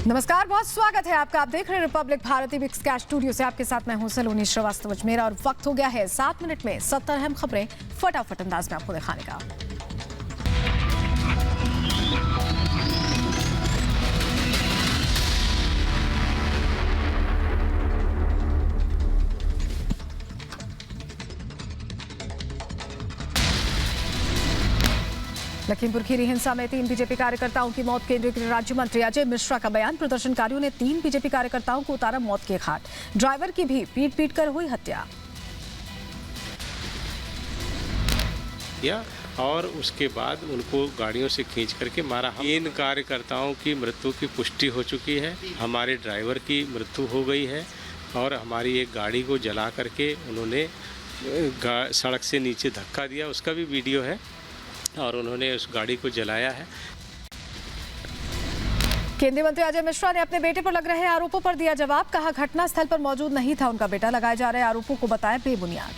नमस्कार, बहुत स्वागत है आपका। आप देख रहे हैं Republic Bharat big sky studio से। आपके साथ मैं हूं सलोनी श्रीवास्तव मेरा, और वक्त हो गया है 7 मिनट में 70 अहम खबरें फटाफट अंदाज में आपको दिखाने का। लखीमपुर खीरी हिंसा में 3 बीजेपी कार्यकर्ताओं की मौत। केंद्रीय गृह राज्य मंत्री अजय मिश्रा का बयान। प्रदर्शनकारियों ने 3 बीजेपी कार्यकर्ताओं को उतारा मौत के घाट। ड्राइवर की भी पीट कर हुई हत्या। और उसके बाद उनको गाड़ियों से खींच करके मारा। 3 कार्यकर्ताओं की मृत्यु की पुष्टि हो चुकी है। हमारे ड्राइवर की मृत्यु हो गई है और हमारी एक गाड़ी को जला करके उन्होंने सड़क से नीचे धक्का दिया, उसका भी वीडियो है, और उन्होंने उस गाड़ी को जलाया है। केंद्रीय मंत्री अजय मिश्रा ने अपने बेटे पर लग रहे आरोपों पर दिया जवाब। कहा, घटनास्थल पर मौजूद नहीं था उनका बेटा। लगाए जा रहे आरोपों को बताया बेबुनियाद।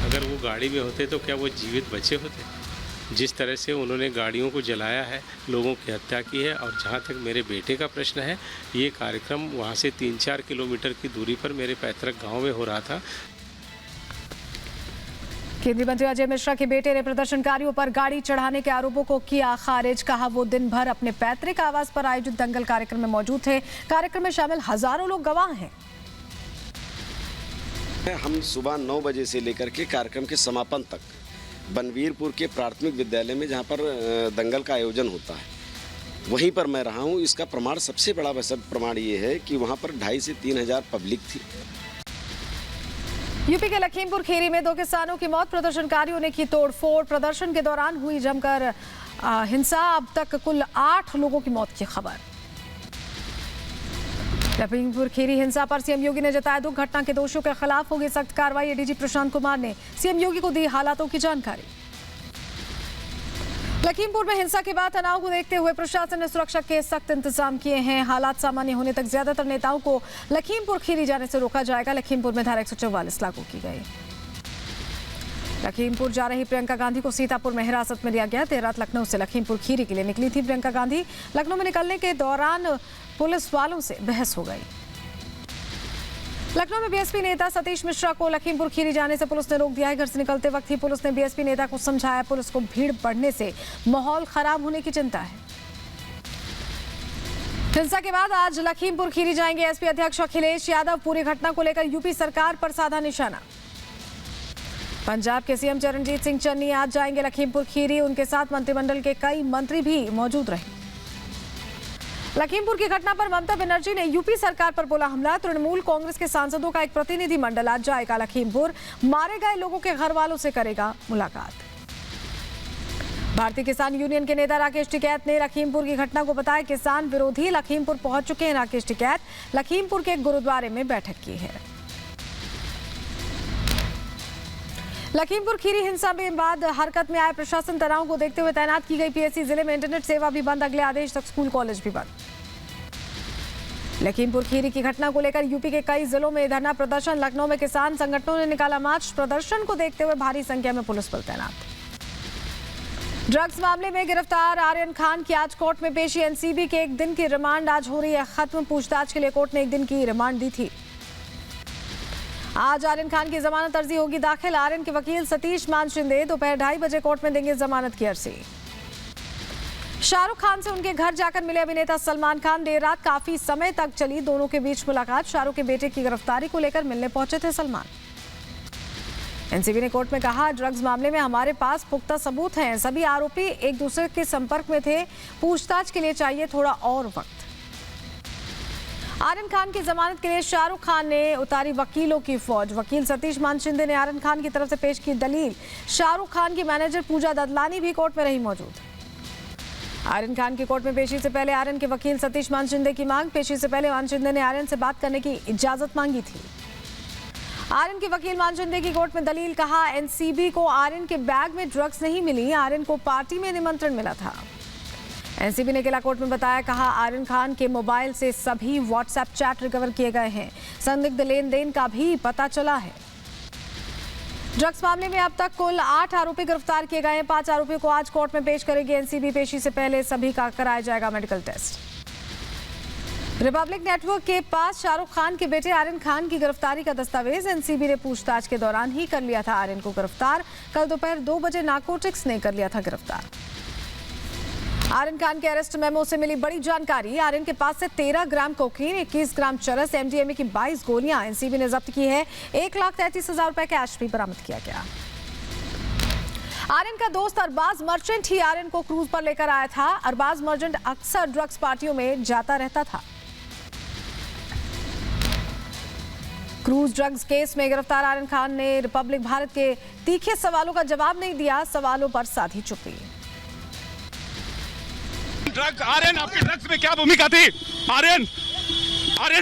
अगर वो गाड़ी में होते तो क्या वो जीवित बचे होते? जिस तरह से उन्होंने गाड़ियों को जलाया है, लोगों की हत्या की है। और जहाँ तक मेरे बेटे का प्रश्न है, ये कार्यक्रम वहाँ से 3-4 किलोमीटर की दूरी पर मेरे पैतृक गाँव में हो रहा था। केंद्रीय मंत्री अजय मिश्रा के बेटे ने प्रदर्शनकारियों पर गाड़ी चढ़ाने के आरोपों को किया खारिज। कहा, वो दिन भर अपने पैतृक आवास पर आयोजित दंगल कार्यक्रम में मौजूद थे। कार्यक्रम में शामिल हजारों लोग गवाह हैं। हम सुबह 9 बजे से लेकर के कार्यक्रम के समापन तक बनवीरपुर के प्राथमिक विद्यालय में, जहां पर दंगल का आयोजन होता है, वहीं पर मैं रहा हूं। इसका प्रमाण, सबसे बड़ा प्रमाण ये है कि वहां पर 2500 से 3000 पब्लिक थी। यूपी के लखीमपुर खीरी में 2 किसानों की मौत। प्रदर्शनकारियों ने की तोड़फोड़। प्रदर्शन के दौरान हुई जमकर हिंसा। अब तक कुल 8 लोगों की मौत की खबर। लखीमपुर खीरी हिंसा पर सीएम योगी ने जताया दुख। घटना के दोषियों के खिलाफ होगी सख्त कार्रवाई। एडीजी प्रशांत कुमार ने सीएम योगी को दी हालातों की जानकारी। लखीमपुर में हिंसा के बाद तनाव को देखते हुए प्रशासन ने सुरक्षा के सख्त इंतजाम किए हैं। हालात सामान्य होने तक ज्यादातर नेताओं को लखीमपुर खीरी जाने से रोका जाएगा। लखीमपुर में धारा 144 लागू की गई। लखीमपुर जा रही प्रियंका गांधी को सीतापुर में हिरासत में लिया गया। देर रात लखनऊ से लखीमपुर खीरी के लिए निकली थी प्रियंका गांधी। लखनऊ में निकलने के दौरान पुलिस वालों से बहस हो गई। लखनऊ में बीएसपी नेता सतीश मिश्रा को लखीमपुर खीरी जाने से पुलिस ने रोक दिया है। घर से निकलते वक्त ही पुलिस ने बीएसपी नेता को समझाया। पुलिस को भीड़ बढ़ने से माहौल खराब होने की चिंता है। हिंसा के बाद आज लखीमपुर खीरी जाएंगे एसपी अध्यक्ष अखिलेश यादव। पूरी घटना को लेकर यूपी सरकार पर साधा निशाना। पंजाब के सीएम चरणजीत सिंह चन्नी आज जाएंगे लखीमपुर खीरी। उनके साथ मंत्रिमंडल के कई मंत्री भी मौजूद रहे। लखीमपुर की घटना पर ममता बनर्जी ने यूपी सरकार पर बोला हमला। तृणमूल कांग्रेस के सांसदों का एक प्रतिनिधिमंडल आज जाएगा लखीमपुर। मारे गए लोगों के घर वालों से करेगा मुलाकात। भारतीय किसान यूनियन के नेता राकेश टिकैत ने लखीमपुर की घटना को बताया किसान विरोधी। लखीमपुर पहुंच चुके हैं राकेश टिकैत। लखीमपुर के गुरुद्वारे में बैठक की है। लखीमपुर खीरी हिंसा में बाद हरकत में आए प्रशासन। तनाव को देखते हुए तैनात की गई पीएससी। जिले में इंटरनेट सेवा भी बंद। अगले आदेश तक स्कूल कॉलेज भी बंद। लखीमपुर खीरी की घटना को लेकर यूपी के कई जिलों में धरना प्रदर्शन। लखनऊ में किसान संगठनों ने निकाला मार्च। प्रदर्शन को देखते हुए भारी संख्या में पुलिस बल तैनात। ड्रग्स मामले में गिरफ्तार आर्यन खान की आज कोर्ट में पेशी। एनसीबी के 1 दिन की रिमांड आज हो रही है खत्म। पूछताछ के लिए कोर्ट ने 1 दिन की रिमांड दी थी। आज आर्यन खान की जमानत अर्जी होगी दाखिल। आर्यन के वकील सतीश मान शिंदे दोपहर 2:30 बजे कोर्ट में देंगे जमानत की अर्जी। शाहरुख खान से उनके घर जाकर मिले अभिनेता सलमान खान। देर रात काफी समय तक चली दोनों के बीच मुलाकात। शाहरुख के बेटे की गिरफ्तारी को लेकर मिलने पहुंचे थे सलमान। एनसीबी ने कोर्ट में कहा, ड्रग्स मामले में हमारे पास पुख्ता सबूत हैं। सभी आरोपी एक दूसरे के संपर्क में थे। पूछताछ के लिए चाहिए थोड़ा और वक्त। आर्यन खान की जमानत के लिए शाहरुख खान ने उतारी वकीलों की फौज। वकील सतीश मान शिंदे ने आर्यन खान की तरफ से पेश की दलील। शाहरुख खान की मैनेजर पूजा ददलानी भी कोर्ट में रही मौजूद। आर्यन खान की कोर्ट में पेशी से पहले आर्यन के वकील सतीश मान शिंदे की मांग। पेशी से पहले मान शिंदे ने आर्यन से बात करने की इजाजत मांगी थी। आर्यन के वकील मान शिंदे की कोर्ट में दलील। कहा, एनसीबी को आर्यन के बैग में ड्रग्स नहीं मिली। आर्यन को पार्टी में निमंत्रण मिला था। एनसीबी ने किला कोर्ट में बताया। कहा, आर्यन खान के मोबाइल से सभी व्हाट्सएप चैट रिकवर किए गए हैं। संदिग्ध लेन देन का भी पता चला है। ड्रग्स मामले में अब तक कुल 8 आरोपी गिरफ्तार किए गए हैं। 5 आरोपियों को आज कोर्ट में पेश करेगी एनसीबी। पेशी से पहले सभी का कराया जाएगा मेडिकल टेस्ट। रिपब्लिक नेटवर्क के पास शाहरुख खान के बेटे आर्यन खान की गिरफ्तारी का दस्तावेज एनसीबी ने पूछताछ के दौरान ही कर लिया था आर्यन को गिरफ्तार। कल दोपहर 2 बजे नारकोटिक्स ने कर लिया था गिरफ्तार। आर्यन खान के अरेस्ट मेमो से मिली बड़ी जानकारी। आर्यन के पास से 13 ग्राम कोकीन, 21 ग्राम चरस, एमडीएमए की 22 गोलियां एनसीबी ने जब्त की है। 1,33,000 रुपए कैश भी बरामद किया गया। आर्यन का दोस्त अरबाज मर्चेंट ही आर्यन को क्रूज पर लेकर आया था। अरबाज मर्चेंट अक्सर ड्रग्स पार्टियों में जाता रहता था। क्रूज ड्रग्स केस में गिरफ्तार आर्यन खान ने रिपब्लिक भारत के तीखे सवालों का जवाब नहीं दिया। सवालों पर साधी चुप्पी। ड्रग्स आर्यन, आपकी ड्रग्स में क्या भूमिका थी? आर्यन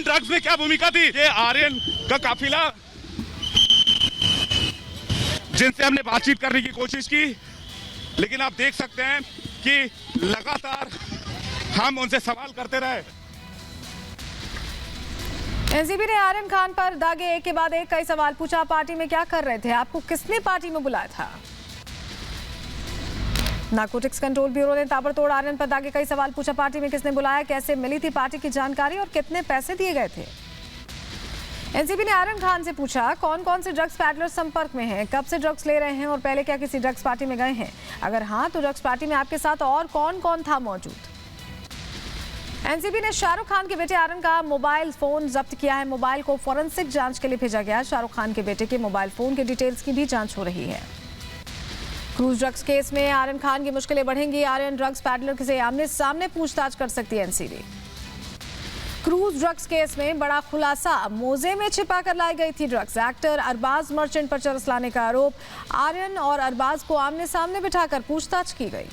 ड्रग्स में क्या भूमिका थी? ये आर्यन का काफिला जिनसे हमने बातचीत करने की कोशिश की, लेकिन आप देख सकते हैं कि लगातार हम उनसे सवाल करते रहे। एनसीबी ने आर्यन खान पर दागे एक के बाद एक कई सवाल पूछा। पार्टी में क्या कर रहे थे? आपको किसने पार्टी में बुलाया था? नारकोटिक्स कंट्रोल ब्यूरो ने ताबड़तोड़ आर्यन पर दागे कई सवाल पूछा। पार्टी में किसने बुलाया, कैसे मिली थी पार्टी की जानकारी और कितने पैसे दिए गए थे? एनसीबी ने आर्यन खान से पूछा कौन कौन से ड्रग्स पैडलर संपर्क में हैं, कब से ड्रग्स ले रहे हैं और पहले क्या किसी ड्रग्स पार्टी में गए हैं? अगर हाँ तो ड्रग्स पार्टी में आपके साथ और कौन कौन था मौजूद? एनसीबी ने शाहरुख खान के बेटे आर्यन का मोबाइल फोन जब्त किया है। मोबाइल को फोरेंसिक जांच के लिए भेजा गया। शाहरुख खान के बेटे के मोबाइल फोन के डिटेल्स की भी जांच हो रही है। क्रूज ड्रग्स केस में आर्यन खान की मुश्किलें बढ़ेंगी। आर्यन ड्रग्स पैडलर से आमने सामने पूछताछ कर सकती है एनसीबी। क्रूज ड्रग्स केस में बड़ा खुलासा, मोजे में छिपा कर लाई गई थी ड्रग्स। एक्टर अरबाज मर्चेंट पर चरस लाने का आरोप। आर्यन और अरबाज को आमने सामने बिठाकर पूछताछ की गई।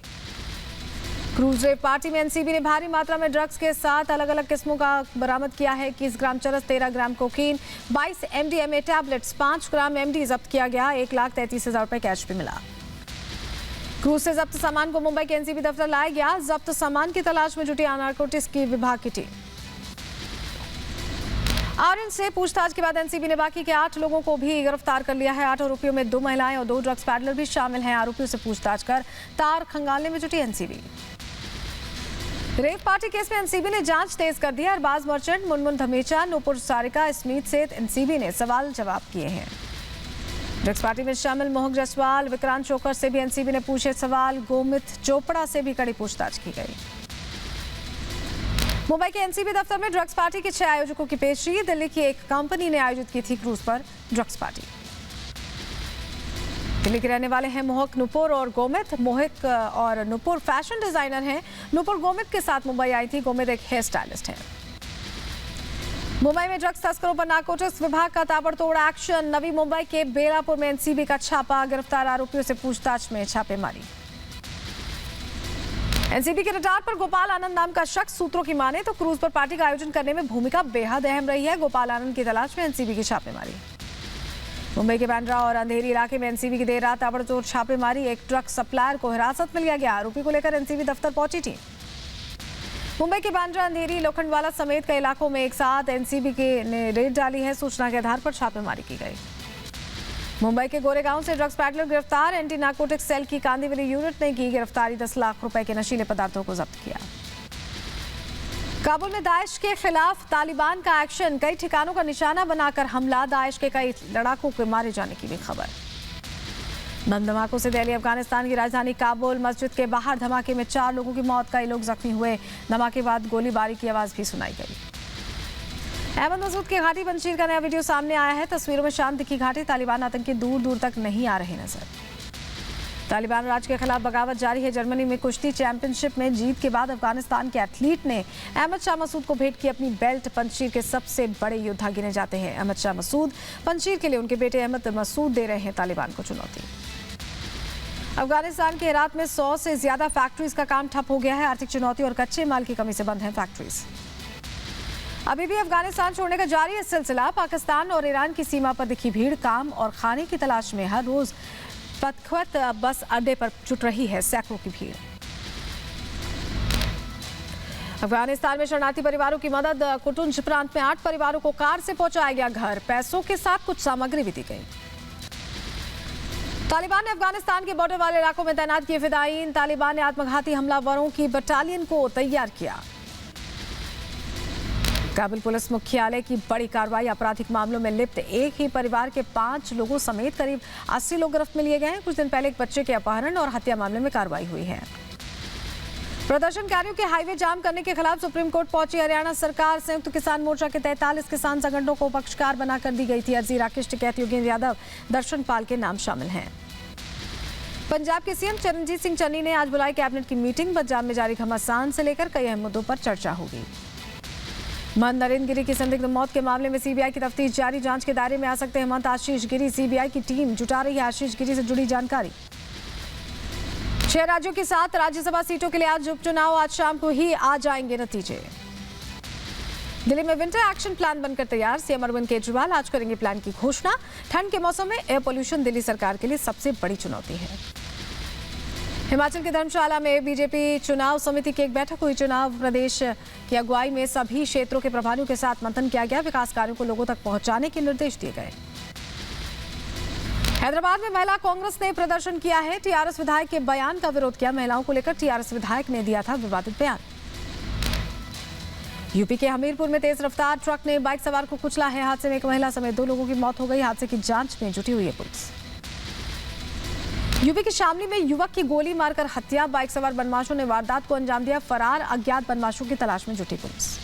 क्रूज रेव पार्टी में एनसीबी ने भारी मात्रा में ड्रग्स के साथ अलग अलग किस्मों का बरामद किया है। 21 ग्राम चरस, 13 ग्राम कोकीन, 22 एमडीएमए टैबलेट्स, 5 ग्राम एमडी जब्त किया गया। 1,33,000 रुपए कैश भी मिला। क्रूज से जब्त सामान को मुंबई के एनसीबी दफ्तर लाया गया। जब्त सामान की तलाश में जुटी नारकोटिक्स की विभाग की टीम। आर्यन से पूछताछ के बाद एनसीबी ने बाकी के 8 लोगों को भी गिरफ्तार कर लिया है। 8 आरोपियों में 2 महिलाएं और 2 ड्रग्स पैडलर भी शामिल हैं। आरोपियों से पूछताछ कर तार खंगालने में जुटी एनसीबी। रेव पार्टी केस में एनसीबी ने जांच तेज कर दी है। अरबाज मर्चेंट, मुनमुन धमेचा, नूपुर सारिका स्मिथ से एनसीबी ने सवाल जवाब किए हैं। ड्रग्स पार्टी में शामिल मोहक जसवाल, विक्रांत चोकर से भी एनसीबी ने पूछे सवाल। गोमित चोपड़ा से भी कड़ी पूछताछ की गई। मुंबई के एनसीबी दफ्तर में ड्रग्स पार्टी के 6 आयोजकों की पेशी। दिल्ली की एक कंपनी ने आयोजित की थी क्रूज पर ड्रग्स पार्टी। दिल्ली के रहने वाले हैं मोहक, नुपुर और गोमित। मोहक और नुपुर फैशन डिजाइनर हैं। नुपुर गोमित के साथ मुंबई आई थी। गोमित एक हेयर स्टाइलिस्ट है। मुंबई में ड्रग्स तस्करों पर नारकोटिक्स विभाग का ताबड़तोड़ एक्शन। नवी मुंबई के बेलापुर में एनसीबी का छापा। गिरफ्तार आरोपियों से पूछताछ में छापेमारी। एनसीबी के रडार पर गोपाल आनंद नाम का शख्स। सूत्रों की माने तो क्रूज पर पार्टी का आयोजन करने में भूमिका बेहद अहम रही है। गोपाल आनंद की तलाश में एनसीबी की छापेमारी। मुंबई के बांद्रा और अंधेरी इलाके में एनसीबी की देर रात ताबड़तोड़ छापेमारी। एक ट्रक सप्लायर को हिरासत में लिया गया। आरोपी को लेकर एनसीबी दफ्तर पहुंची टीम। मुंबई के बांद्रा, अंधेरी, लोखंडवाला समेत कई इलाकों में एक साथ एनसीबी ने रेड डाली है। सूचना के आधार पर छापेमारी की गई। मुंबई के गोरेगांव से ड्रग्स पैडलर गिरफ्तार। एंटी नारकोटिक्स सेल की कांदिवली यूनिट ने की गिरफ्तारी। 10 लाख रुपए के नशीले पदार्थों को जब्त किया। काबुल में दाइश के खिलाफ तालिबान का एक्शन। कई ठिकानों का निशाना बनाकर हमला। दाइश के कई लड़ाकों के मारे जाने की भी खबर। बम धमाकों से दिल्ली, अफगानिस्तान की राजधानी काबुल। मस्जिद के बाहर धमाके में 4 लोगों की मौत, कई लोग जख्मी हुए। धमाके बाद गोलीबारी की आवाज भी सुनाई गई। अहमद मसूद की घाटी पंजशीर का नया वीडियो सामने आया है। तस्वीरों में शांत दिखी घाटी। तालिबान आतंकी दूर दूर तक नहीं आ रहे नजर। तालिबान राज के खिलाफ बगावत जारी है। जर्मनी में कुश्ती चैंपियनशिप में जीत के बाद अफगानिस्तान के एथलीट ने अहमद शाह मसूद को भेंट की अपनी बेल्ट। पंजशीर के सबसे बड़े योद्धा गिने जाते हैं अहमद शाह मसूद। पंजशीर के लिए उनके बेटे अहमद मसूद दे रहे हैं तालिबान को चुनौती। अफगानिस्तान के हेरात में 100 से ज्यादा फैक्ट्रीज का काम ठप हो गया है। आर्थिक चुनौती और कच्चे माल की कमी से बंद हैं फैक्ट्रीज। अभी भी अफगानिस्तान छोड़ने का जारी है सिलसिला। पाकिस्तान और ईरान की सीमा पर दिखी भीड़। काम और खाने की तलाश में हर रोज पतखत बस अड्डे पर जुट रही है सैकड़ों की भीड़। अफगानिस्तान में शरणार्थी परिवारों की मदद। कुटुंज प्रांत में 8 परिवारों को कार से पहुंचाया गया घर। पैसों के साथ कुछ सामग्री भी दी गई। तालिबान ने अफगानिस्तान के बॉर्डर वाले इलाकों में तैनात किए फिदायीन। तालिबान ने आत्मघाती हमलावरों की बटालियन को तैयार किया। काबुल पुलिस मुख्यालय की बड़ी कार्रवाई। आपराधिक मामलों में लिप्त एक ही परिवार के 5 लोगों समेत करीब 80 लोग गिरफ्त में लिए गए हैं। कुछ दिन पहले एक बच्चे के अपहरण और हत्या मामले में कार्रवाई हुई है। प्रदर्शनकारियों के हाईवे जाम करने के खिलाफ सुप्रीम कोर्ट पहुंची हरियाणा सरकार। संयुक्त किसान मोर्चा के 43 किसान संगठनों को पक्षकार बनाकर दी गई थी अर्जी। राकेश टिकैत, योगेंद्र यादव, दर्शन पाल के नाम शामिल हैं। पंजाब के सीएम चरणजीत सिंह चन्नी ने आज बुलाई कैबिनेट की मीटिंग। पंजाब में जारी घमासान से लेकर कई अहम मुद्दों पर चर्चा होगी। महंत नरेंद्र गिरी की संदिग्ध मौत के मामले में सीबीआई की तफ्तीश जारी। जांच के दायरे में आ सकते हैं महंत आशीष गिरी। सीबीआई की टीम जुटा रही है आशीष गिरी से जुड़ी जानकारी। 6 राज्यों की 7 राज्यसभा सीटों के लिए आज उपचुनाव। आज शाम को ही आ जाएंगे नतीजे। दिल्ली में विंटर एक्शन प्लान बनकर तैयार। सीएम अरविंद केजरीवाल आज करेंगे प्लान की घोषणा। ठंड के मौसम में एयर पोल्यूशन दिल्ली सरकार के लिए सबसे बड़ी चुनौती है। हिमाचल के धर्मशाला में बीजेपी चुनाव समिति की एक बैठक हुई। चुनाव प्रदेश की अगुवाई में सभी क्षेत्रों के प्रभारियों के साथ मंथन किया गया। विकास कार्यों को लोगों तक पहुंचाने के निर्देश दिए गए। हैदराबाद में महिला कांग्रेस ने प्रदर्शन किया है। टीआरएस विधायक के बयान का विरोध किया। महिलाओं को लेकर टीआरएस विधायक ने दिया था विवादित बयान। यूपी के हमीरपुर में तेज रफ्तार ट्रक ने बाइक सवार को कुचला है। हादसे में एक महिला समेत 2 लोगों की मौत हो गई। हादसे की जांच में जुटी हुई है पुलिस। यूपी के शामली में युवक की गोली मारकर हत्या। बाइक सवार बदमाशों ने वारदात को अंजाम दिया। फरार अज्ञात बदमाशों की तलाश में जुटी पुलिस।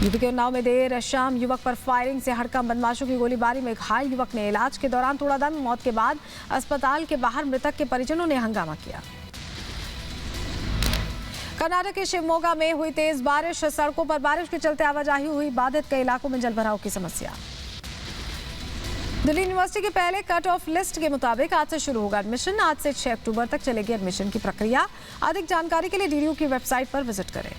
यूपी के उन्नाव में देर शाम युवक पर फायरिंग से हड़कंप। बदमाशों की गोलीबारी में घायल युवक ने इलाज के दौरान तोड़ा दम। मौत के बाद अस्पताल के बाहर मृतक के परिजनों ने हंगामा किया। कर्नाटक के शिवमोगा में हुई तेज बारिश। सड़कों पर बारिश के चलते आवाजाही हुई बाधित। कई इलाकों में जलभराव की समस्या। दिल्ली यूनिवर्सिटी के पहले कट ऑफ लिस्ट के मुताबिक आज से शुरू होगा एडमिशन। आज से 6 अक्टूबर तक चलेगी एडमिशन की प्रक्रिया। अधिक जानकारी के लिए डीडीयू की वेबसाइट पर विजिट करें।